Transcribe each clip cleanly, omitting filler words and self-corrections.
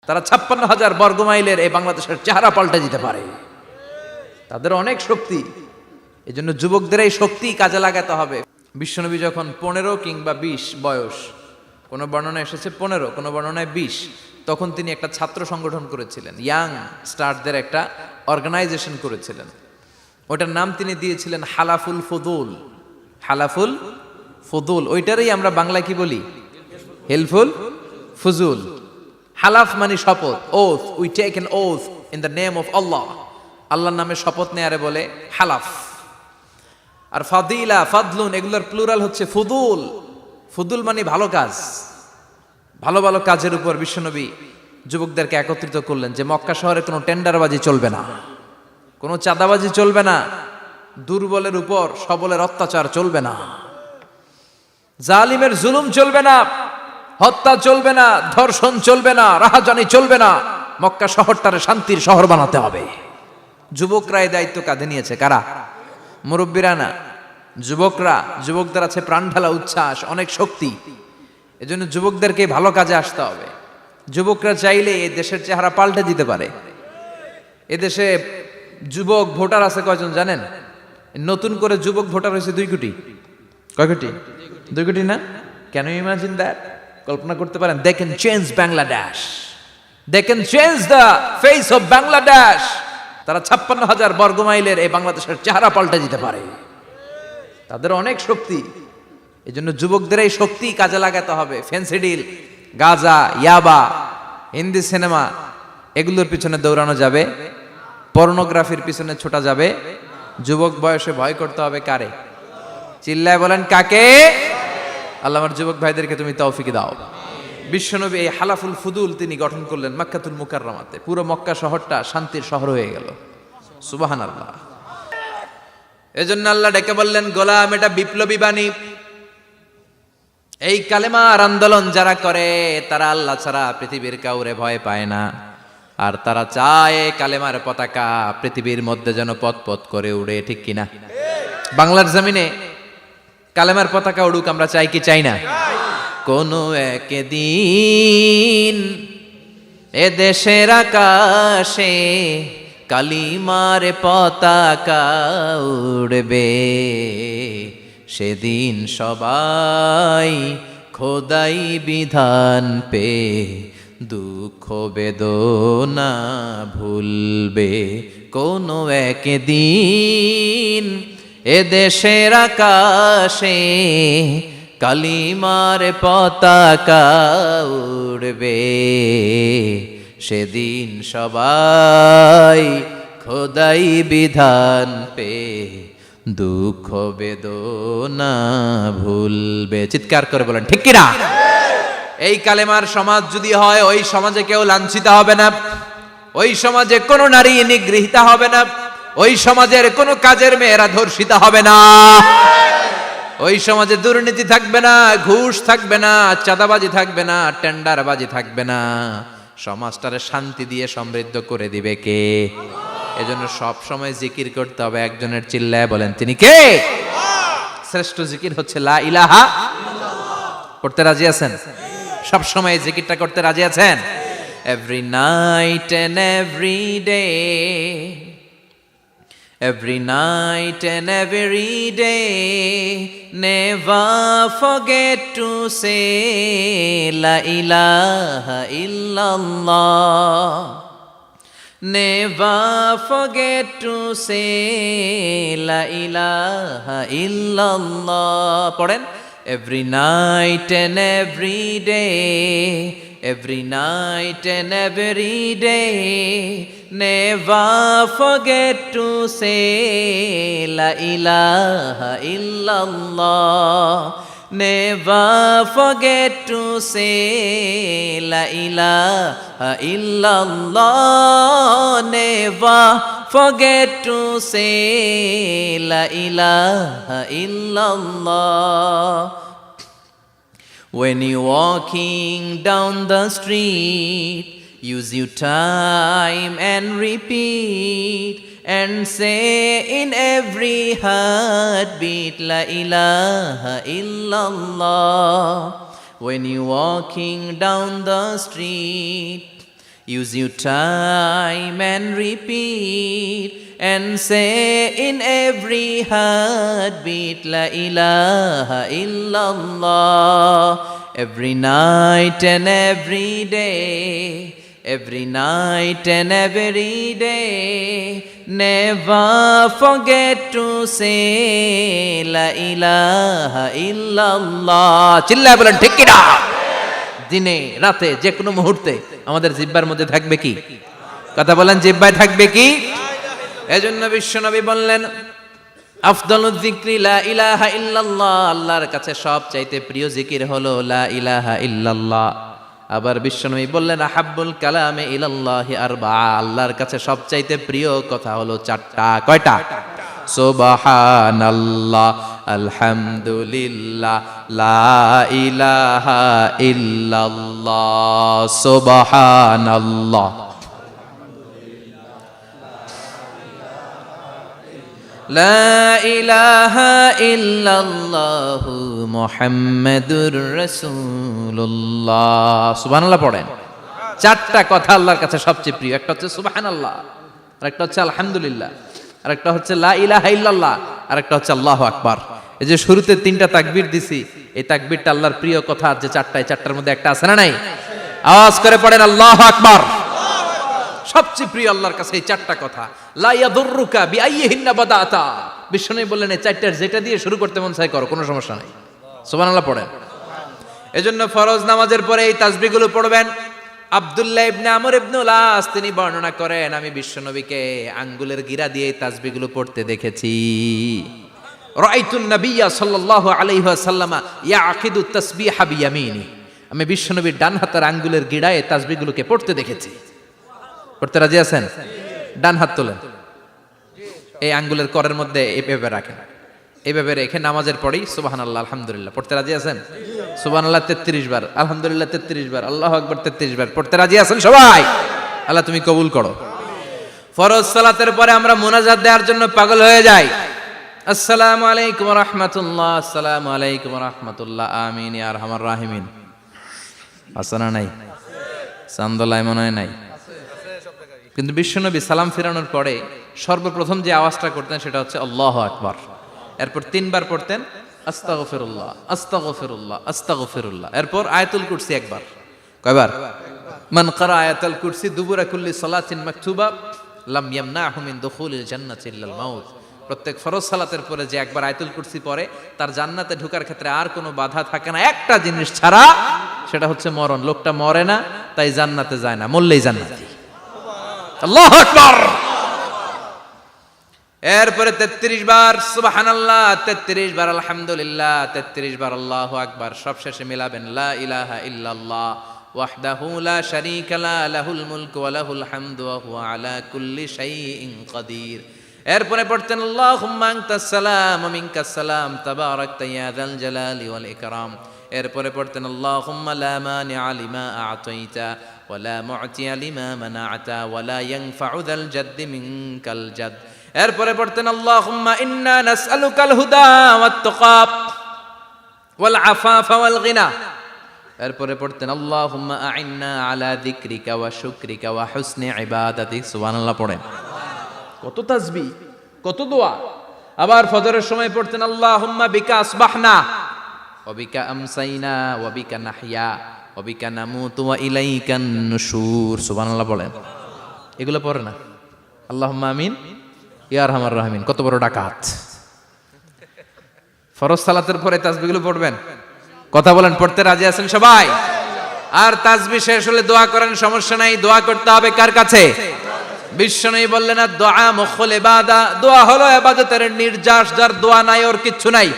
তারা 56,000 বর্গমাইলের এই বাংলাদেশের চেহারা পাল্টে দিতে পারে। তাদের অনেক শক্তি। এই জন্য যুবকদের এই শক্তি কাজে লাগাতে হবে। বিশ্বনবী যখন 15 কিংবা 20 বয়স, কোনো বর্ণনায় এসেছে 15, কোনো বর্ণনায় 20, তখন তিনি একটা ছাত্র সংগঠন করেছিলেন, ইয়াং স্টারদের একটা অর্গানাইজেশন করেছিলেন। ওটার নাম তিনি দিয়েছিলেন হালাফুল ফুদুল। হালাফুল ফুদুল, ওইটারই আমরা বাংলা কি বলি? হেলফুল ফুজুল। হালাফ মানে শপথ, oath, we take an oath in the name of Allah. আল্লাহর নামে শপথ নেয়ারে বলে হালাফ। আর ফাদিলা, ফাদলুন, এগুলোর প্লুরাল হচ্ছে ফুদুল। ফুদুল মানে ভালো কাজ। ভালো ভালো কাজের উপর বিশ্বনবী যুবকদেরকে একত্রিত করলেন যে মক্কা শহরে কোনো টেন্ডারবাজি চলবে না, কোনো চাঁদাবাজি চলবে না, দুর্বলের উপর সবলের অত্যাচার চলবে না, জালিমের জুলুম চলবে না, হত্যা চলবে না, ধর্ষণ চলবে না, রাহাজানি চলবে না। মক্কা শহরটারে শান্তির শহর বানাতে হবে। যুবকরা এই দায়িত্ব কাঁধে নিয়েছে। কারা? মুরব্বীরা না, যুবকরা। যুবকদের আছে প্রাণ ঢালা উচ্ছ্বাস, অনেক শক্তি। এজন্য যুবকদেরকে ভালো কাজে আসতে হবে। যুবকরা চাইলে এই দেশের চেহারা পাল্টে দিতে পারে। এদেশে যুবক ভোটার আছে কয়জন জানেন? নতুন করে যুবক ভোটার হয়েছে 2 কোটি। কয় কোটি? 2 কোটি না? Can you imagine that? কল্পনা করতে পারেন? They can change Bangladesh, they can change the face of Bangladesh. তারা 56,000 বর্গমাইলের এই বাংলাদেশের চেহারা পাল্টে দিতে পারে। তাদের অনেক শক্তি। এই জন্য যুবকদের এই শক্তি কাজে লাগাতে হবে। ফেন্সিডিল, গাঁজা, ইয়াবা, হিন্দি সিনেমা, এগুলোর পিছনে দৌড়ানো যাবে? পর্নোগ্রাফির পিছনে ছোটা যাবে? যুবক বয়সে ভয় করতে হবে কারে? চিল্লায় বলেন কাকে? আল্লাহ আমার যুবক ভাইদেরকে তুমি তৌফিক দাও। বিশ্বনবী এই হালাফুল ফুদুল তিনি গঠন করলেন মক্কাতুল মুকাররমাতে। পুরো মক্কা শহরটা শান্তির শহর হয়ে গেল। সুবহানাল্লাহ। এজন্য আল্লাহ ডেকে বললেন, গোলাম, এটা বিপ্লবী বাণী। এই কালেমার আন্দোলন যারা করে তারা আল্লাহ ছাড়া পৃথিবীর কাউরে ভয় পায় না। আর তারা চায় কালেমার পতাকা পৃথিবীর মধ্যে যেন পথ করে উড়ে, ঠিক কিনা? বাংলার জমিনে কালেমার পতাকা উড়ুক, আমরা চাই কি চাই না? কোনো একদিন এ দেশের আকাশে কালিমার পতাকা উড়বে। সেদিন সবাই খোদাই বিধান পে দুঃখ বেদনা ভুলবে। কোনো একদিন এ দেশের আকাশে কালিমার পতাকা উড়বে। সেদিন সবাই খোদাই বিধান পে দুঃখ বেদনা ভুলবে। চিৎকার করে বলেন ঠিক কিনা? এই কালেমার সমাজ যদি হয়, ওই সমাজে কেউ লাঞ্ছিত হবে না, ওই সমাজে কোনো নারী নিগৃহীতা হবে না, ওই সমাজের কোনো কাজের মেয়েরা ধর্ষিত হবে না, ওই সমাজে দুর্নীতি থাকবে না, ঘুষ থাকবে না, চাঁদাবাজি থাকবে না, টেন্ডারবাজি থাকবে না। সমাজটারে শান্তি দিয়ে সমৃদ্ধ করে দিবে কে? এজন্য সব সময় জিকির করতে হবে একজনের। চিল্লায় বলেন তিনি কে? শ্রেষ্ঠ জিকির হচ্ছে লা ইলাহা ইল্লাল্লাহ। পড়তে রাজি আছেন? সব সময় জিকিরটা করতে রাজি আছেন? Every night and every day, every night and every day, never forget to say la ilaha illallah. Never forget to say la ilaha illallah. পড়েন, every night and every day, every night and every day, never forget to say la ilaha illallah. Never forget to say la ilaha illallah. Never forget to say la ilaha illallah. When you're walking down the street, use your time and repeat and say in every heartbeat la ilaha illallah. When you're walking down the street, Use your time and repeat and say in every heartbeat, La ilaha illallah. Every night and every day, every night and every day, never forget to say La ilaha illallah. চিল্লায় বলেন ঠিক কিনা? দিনে রাতে যে কোনো মুহূর্তে আমাদের জিহ্বার মধ্যে থাকবে কি? কথা বলেন, জিহ্বায় থাকবে কি? এজন্য বিশ্বনবী বললেন, আফদালুয যিকরি লা ইলাহা ইল্লাল্লাহ। আল্লাহর কাছে সবচাইতে প্রিয় জিকির হলো লা ইলাহা ইল্লাল্লাহ। আবার বিশ্বনবী বললেন, আহাব্বুল কালামে ইলাল্লাহি আরবাআ। আল্লাহর কাছে সবচাইতে প্রিয় কথা হলো চারটা। কয়টা? সুবহানাল্লাহ, আলহামদুলিল্লাহ, লা ইলাহা ইল্লাল্লাহ। সুবহানাল্লাহ, লা ইলাহা ইল্লাল্লাহ, মুহাম্মাদুর রাসূলুল্লাহ। সুবহানাল্লাহ পড়েন। চারটা কথা আল্লাহর কাছে সবচেয়ে প্রিয়। একটা হচ্ছে সুবহানাল্লাহ, আরেকটা হচ্ছে আলহামদুলিল্লাহ, আরেকটা হচ্ছে লা ইলাহা ইল্লাল্লাহ, আরেকটা হচ্ছে আল্লাহু আকবার। এই যে শুরুতে তিনটা তাকবীর দিছি, এই তাকবীরটা আল্লাহর প্রিয় কথা যে চারটা, এই চারটার মধ্যে একটা আছে না নাই? আওয়াজ করে পড়েন আল্লাহু আকবার। সবচেয়ে প্রিয় আল্লাহর কাছে এই চারটা কথা। লা ইয়াদুররুকা বিআইয়িহিন্না বাদাতা। বিষ্ণু বললেন এই চারটার যেটা দিয়ে শুরু করতে মন চায় করো, কোনো সমস্যা নাই। সুবহানাল্লাহ পড়েন। এজন্য ফরজ নামাজের পরে এই তাসবিহগুলো পড়বেন। আব্দুল্লাহ ইবনে আমর ইবনে আস তিনি বর্ণনা করেন, আমি বিশ্বনবীকে আঙ্গুলের গিরা দিয়ে এই তাসবিহগুলো পড়তে দেখেছি। রাআইতুন নাবিয়্যা সাল্লাল্লাহু আলাইহি ওয়াসাল্লাম ইয়াকিদু তাসবিহা বিয়ামিনি। আমি বিশ্বনবীর ডান হাতের আঙ্গুলের গিরায় তাসবিহগুলোকে পড়তে দেখেছি। পড়তে রাজি আছেন? ডান হাত তোলেন, এই আঙ্গুলের করের মধ্যে এইভাবে রাখেন, এইভাবে রেখে নামাজের পরেই সুবহানাল্লাহ, আলহামদুলিল্লাহ পড়তে রাজি আছেন? সুবহানাল্লাহ 33 বার, আলহামদুলিল্লাহ 33 বার, আল্লাহু আকবার 33 বার। পড়তে রাজি আছেন সবাই? আল্লাহ তুমি কবুল করো। ফরজ সালাতের পরে আমরা মুনাজাত দেওয়ার জন্য পাগল হয়ে যাই। আসসালামু আলাইকুম ওয়া রাহমাতুল্লাহ, আসসালামু আলাইকুম ওয়া রাহমাতুল্লাহ, আমিন ইয়া আরহামার রাহিমিন। আসনা নাই? চান্দলাই মনে হয় নাই। কিন্তু বিশ্বনবী সালাম ফিরানোর পরে সর্বপ্রথম যে আওয়াজটা করতেন সেটা হচ্ছে আল্লাহু আকবার। এরপর 3 বার পড়তেন আস্তাগফিরুল্লাহ, আস্তাগফিরুল্লাহ, আস্তাগফিরুল্লাহ। এরপর আয়াতুল কুরসি একবার। কয়বার? মান ক্বারা আয়াতুল কুরসি দুবুরা কুল্লি সালাতিন মাকতুবা লাম ইয়ামনাহু মিন দুখুলিল জান্নাতি ইল্লাল মাউত। প্রত্যেক ফরজ সালাতের পরে যে একবার আয়াতুল কুরসি পড়ে তার জান্নাতে ঢোকার ক্ষেত্রে আর কোনো বাধা থাকে না, একটা জিনিস ছাড়া, সেটা হচ্ছে মরণ। লোকটা মরে না, তাই জান্নাতে যায় না, মরলেই জান্নাতি। আল্লাহু আকবার। এরপরে 33 বার সুবহানাল্লাহ, 33 বার আলহামদুলিল্লাহ, 33 বার আল্লাহু আকবার। সবশেষে মিলাবেন লা ইলাহা ইল্লাল্লাহ ওয়াহদাহু লা শারীকা লা লাহুল মুলকু ওয়া লাহুল হামদু ওয়া হুয়া আলা কুল্লি শাইইন কাদির। এরপরে পড়তেন আল্লাহুম্মা আনতাস সালাম ওয়া মিনকাস সালাম তাবারাকতা ইয়া যাল জালালি ওয়াল ইকরাম। এরপরে পড়তেন আল্লাহুম্মা লা মানিআ লিমা আ'তাইতা ওয়া লা মু'তিয়া লিমা মানা'তা ওয়া লা ইয়ানফা'ু যাল জাদ্দি মিনকাল জাদ। এরপরে পড়তেন আল্লাহুম্মা ইন্না নাসআলুকাল হুদা ওয়াত তুকা ওয়াল আফাফা ওয়াল গিনা। এরপরে পড়তেন আল্লাহুম্মা আ'ইন্না আলা যিকরিকা ওয়া শুকরিকা ওয়া হুসনি ইবাদাতিক। সুবহানাল্লাহ পড়েন। কত তাসবিহ, কত দোয়া। আবার ফজরের সময় পড়তেন আল্লাহুম্মা বিকা আসবাহনা ওয়া বিকা আমসাইনা ওয়া বিকা নাহইয়া ওয়া বিকা নামুতু ওয়া ইলাইকান নুশুর। সুবহানাল্লাহ বলেন। এগুলো পড়ে না? আল্লাহুম্মা আমিন ইয়া আরহামার রাহিমিন। কত বড় ডাকাত। ফরজ সালাতের পরে তাসবিহগুলো পড়বেন। কথা বলেন, পড়তে রাজি আছেন সবাই? আর তাসবিহ শেষ হলে দোয়া করেন, সমস্যা নাই। দোয়া করতে হবে কার কাছে? বিশ্বনবী বললেন না, দোয়া মুখুল ইবাদা। দোয়া হলো ইবাদতের নির্যাস। যার দোয়া নাই ওর কিচ্ছু নাই।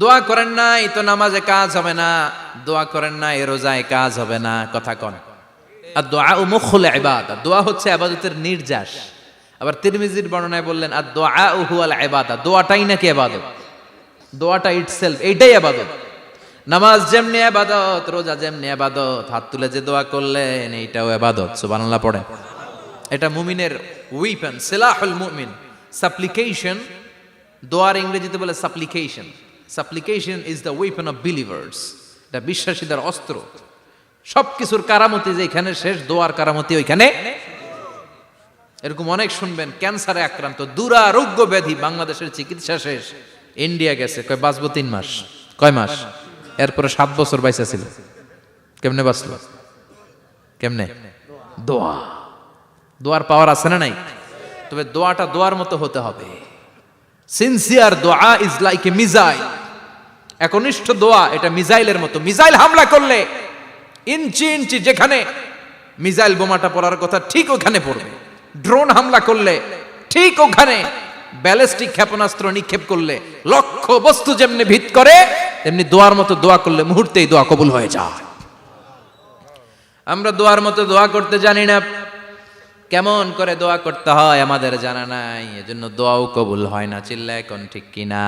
দোয়া করেন নাই তো নামাজে কাজ হবে না, দোয়া করেন নাই রোজায় কাজ হবে না। কথা কন। আর দোয়া মুখুল ইবাদা, দোয়া হচ্ছে ইবাদতের নির্যাস। আবার তিরমিজির বর্ণনায় বললেন আর দোয়া হুয়াল ইবাদা, দোয়াটাই নাকি ইবাদত। দোয়াটা ইটসেলফ, এইটাই ইবাদত। নামাজ যেমনি ইবাদত, রোজা যেমনি ইবাদত, হাত তুলে যে দোয়া করলেন এইটাও ইবাদত। সুবহানাল্লাহ পড়েন। এটা মুমিনের উইপন, সিলাহুল মুমিন। সাপ্লিকেশন, দোয়ার ইংরেজিতে বলে সাপ্লিকেশন। সাপ্লিকেশন is the weapon of believers. এটা বিশ্বাসীদের অস্ত্র। সবকিছুর কারামতি যেখানে শেষ, দোয়ার কারামতি ওইখানে। এরকম অনেক শুনবেন, ক্যান্সারে আক্রান্ত, দুরারোগ্য ব্যাধি, বাংলাদেশের চিকিৎসা শেষ, ইন্ডিয়া গেছে, কয় বাঁচবো 3 মাস। কয় মাস? এরপরে 7 বছর বাইসা ছিল। কেমনে বাঁচলো? কেমনে? দোয়া। দোয়ার পাওয়ার আছে না নাই? তবে দোয়াটা দোয়ার মতো হতে হবে। সিনসিয়ার দোয়া ইজ লাইক এ মিসাইল। একনিষ্ঠ দোয়া এটা মিসাইলের মতো। মিসাইল হামলা করলে ইঞ্চি ইঞ্চি যেখানে মিসাইল বোমাটা পড়ার কথা ঠিক ওখানে পড়বে। ড্রোন হামলা করলে ঠিক ওখানে, ব্যালিস্টিক ক্ষেপণাস্ত্র নিক্ষেপ করলে লক্ষ্য বস্তু যেমনি ভিত করে, তেমনি দোয়ার মতো দোয়া করলে মুহূর্তেই দোয়া কবুল হয়ে যায়। আমরা দোয়ার মতো দোয়া করতে জানি না, কেমন করে দোয়া করতে হয় আমাদের জানা নাই, এজন্য দোয়াও কবুল হয় না। চিল্লা এখন ঠিক কিনা?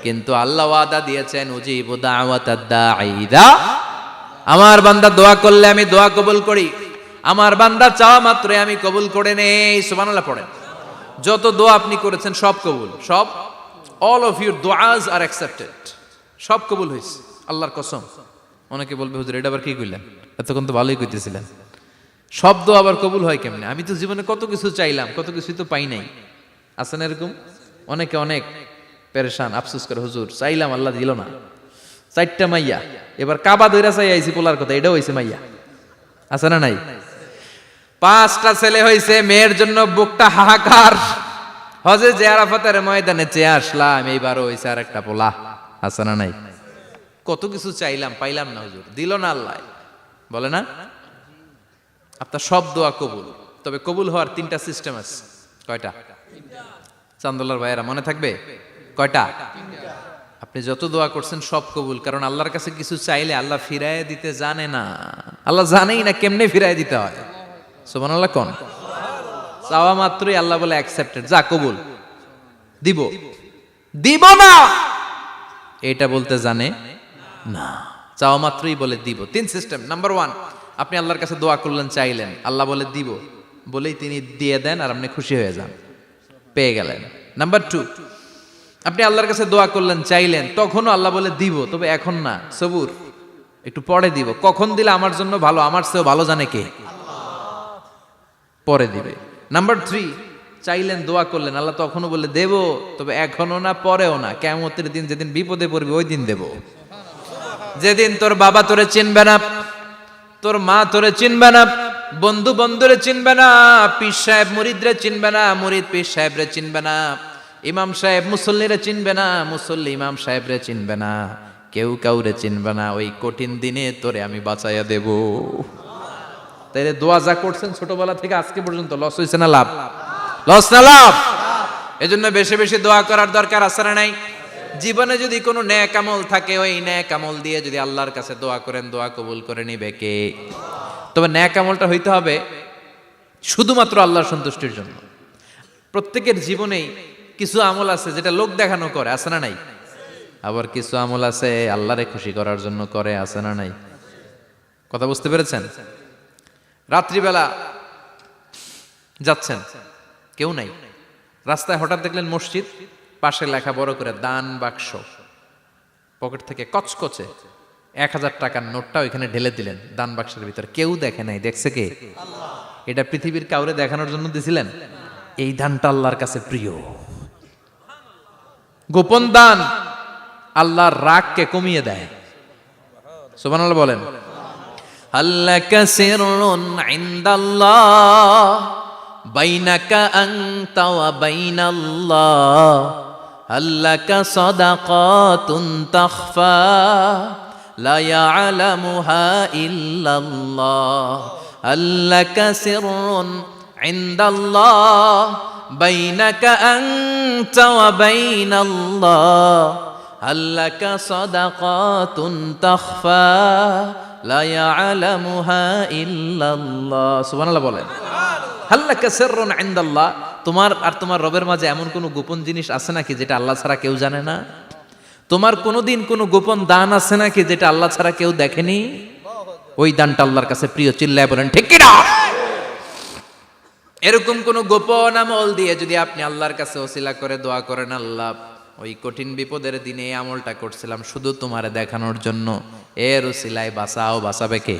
কিন্তু আল্লাহ ওয়াদা দিয়েছেন, উজিবু দাওয়াতাদ দাঈ ইযা, আমার বান্দা দোয়া করলে আমি দোয়া কবুল করি, আমার বান্দা চাওয়া মাত্রই আমি কবুল করে নেই। সুবহানাল্লাহ পড়েন। যত দোয়া আপনি করেছেন সব কবুল, সব, অল অফ ইউর দোয়াজ আর অ্যাকসেপ্টেড, সব কবুল হয়েছে আল্লাহর কসম। অনেকে বলবে হুজুর এটা আবার কি কইলেন, এতক্ষণ তো ভালোই কইতেছিলেন, সব দোয়া আবার কবুল হয় কেমনে? আমি তো জীবনে কত কিছু চাইলাম, কত কিছুই তো পাই নাই। আছেন এরকম অনেকে, অনেক পেরেশান, আফসোস করে হুজুর চাইলাম আল্লাহ দিল না। 4টা মাইয়া, এবার কাবা দইরা চাই আইছি পোলার কথা, এটাও হয়েছে মাইয়া। আছে না নাই? 5টা ছেলে হয়েছে, মেয়ের জন্য বুকটা হাহাকার। হজে যে আরাফাতের ময়দানে চেয়ে আসলাম, এইবারও হয়েছে আর একটা পোলা। আছে না নাই? কত কিছু চাইলাম, পাইলাম না হুজুর, দিল না আল্লাহ। বলে না আপনার সব দোয়া কবুল, তবে কবুল হওয়ার 3টা সিস্টেম আছে। কয়টা? চান্দোলার ভাইয়েরা মনে থাকবে কয়টা? আপনি যত দোয়া করছেন সব কবুল, কারণ আল্লাহর কাছে কিছু চাইলে আল্লাহ ফিরায় দিতে জানে না। আল্লাহ জানেই না কেমনে ফিরায় দিতে হয়। সুবহানাল্লাহ কোন? চাওয়া মাত্রই আল্লাহ বলে অ্যাকসেপ্টেড, যা কবুল, দিব দিব না এটা বলতে জানে না, চাওয়া মাত্রই বলে দিব। 3 সিস্টেম। নাম্বার 1, আপনি আল্লাহর কাছে দোয়া করলেন, চাইলেন, আল্লাহ বলে দিব, বলেই তিনি দিয়ে দেন আর আপনি খুশি হয়ে যান, পেয়ে গেলেন। নাম্বার 2, আপনি আল্লাহর কাছে দোয়া করলেন, চাইলেন, তখনও আল্লাহ বলে দিব, তবে এখন না, সবুর, একটু পরে দিব। কখন দিলে আমার জন্য ভালো, আমার চেয়েও ভালো জানে কে? পরে দিবে। নাম্বার 3, চাইলেন, দোয়া করলেন, আল্লাহ তখনও বলে দেব, তবে এখনো না, পরেও না, কিয়ামতের দিন যেদিন বিপদে পড়বে ওই দিন দেব। যেদিন তোর বাবা তোরে চিনবে না, তোর মা তোরে চিনবে না, বন্ধু বন্ধুরে চিনবে না, পীর সাহেব মুরিদরে চিনবে না, মুরিদ পীর সাহেবরে চিনবে না, ইমাম সাহেব মুসল্লিরে চিনবে না, মুসল্লি ইমাম সাহেবরে চিনবে না, কেউ কাউরে চিনবে না, ওই কঠিন দিনে তোরে আমি বাঁচাইয়া দেব। তাইলে দোয়া যা করছেন ছোটবেলা থেকে আজকে পর্যন্ত, লস হয়েছে না লাভ? লস না লাভ? এজন্য বেশি বেশি দোয়া করার দরকার আছে না নাই? জীবনে যদি কোনো নেক আমল থাকে, ওই নেক আমল দিয়ে যদি আল্লাহর কাছে দোয়া করেন, দোয়া কবুল করে নিবে কে? তবে নেক আমলটা হইতে হবে শুধুমাত্র আল্লাহর সন্তুষ্টির জন্য। প্রত্যেকের জীবনেই কিছু আমল আছে যেটা লোক দেখানো করে, আছে না নাই? আবার কিছু আমল আছে আল্লাহরে খুশি করার জন্য করে, আছে না নাই? কথা বুঝতে পেরেছেন? রাত্রিবেলা যাচ্ছেন, কেউ নাই, রাস্তায় হঠাৎ দেখলেন মসজিদ, পাশে লেখা বড় করে দান বাক্স, পকেট থেকে কচকচে 1000 টাকার নোটটা ওইখানে ঢেলে দিলেন দান বাক্সের ভিতরে। কেউ দেখে নাই, দেখছে কে? এটা পৃথিবীর কাউরে দেখানোর জন্য দিছিলেন? এই দানটা আল্লাহর কাছে প্রিয়। গোপন দান আল্লাহর রাগকে কমিয়ে দেয়। সুবহানাল্লাহ বলেন। আল্লাকা সিররুন ইনদাল্লাহ বাইনাকা আনতা ওয়া বাইনাল্লাহ, আল্লাকা সাদাকাতুন তাখফা লা ইয়ালামুহা ইল্লাল্লাহ, আল্লাকা সিররুন ইনদাল্লাহ বাইনাকা আনতা ওয়া বাইনাল্লাহ, আল্লাকা সাদাকাতুন তাখফা লা ইয়ালামুহা ইল্লাল্লাহ। সুবহানাল্লাহ বলেন। আল্লাকা সিররুন ইনদাল্লাহ, তোমার আর তোমার রবের মাঝে এমন কোনো গোপন জিনিস আছে নাকি যেটা আল্লাহ ছাড়া কেউ জানে না? তোমার কোনোদিন কোনো গোপন দান আছে নাকি যেটা আল্লাহ ছাড়া কেউ দেখেনি? ওই দানটা আল্লাহর কাছে প্রিয়। চিল্লায় বলেন ঠিক কি না? এরকম কোন গোপন আমল দিয়ে যদি আপনি আল্লাহর কাছে ওসিলা করে দোয়া করেন, আল্লাহ ওই কঠিন বিপদের দিনে এই আমলটা করছিলাম শুধু তোমারে দেখানোর জন্য, এর ওসিলায় বাঁচাও, বাঁচাবে কে?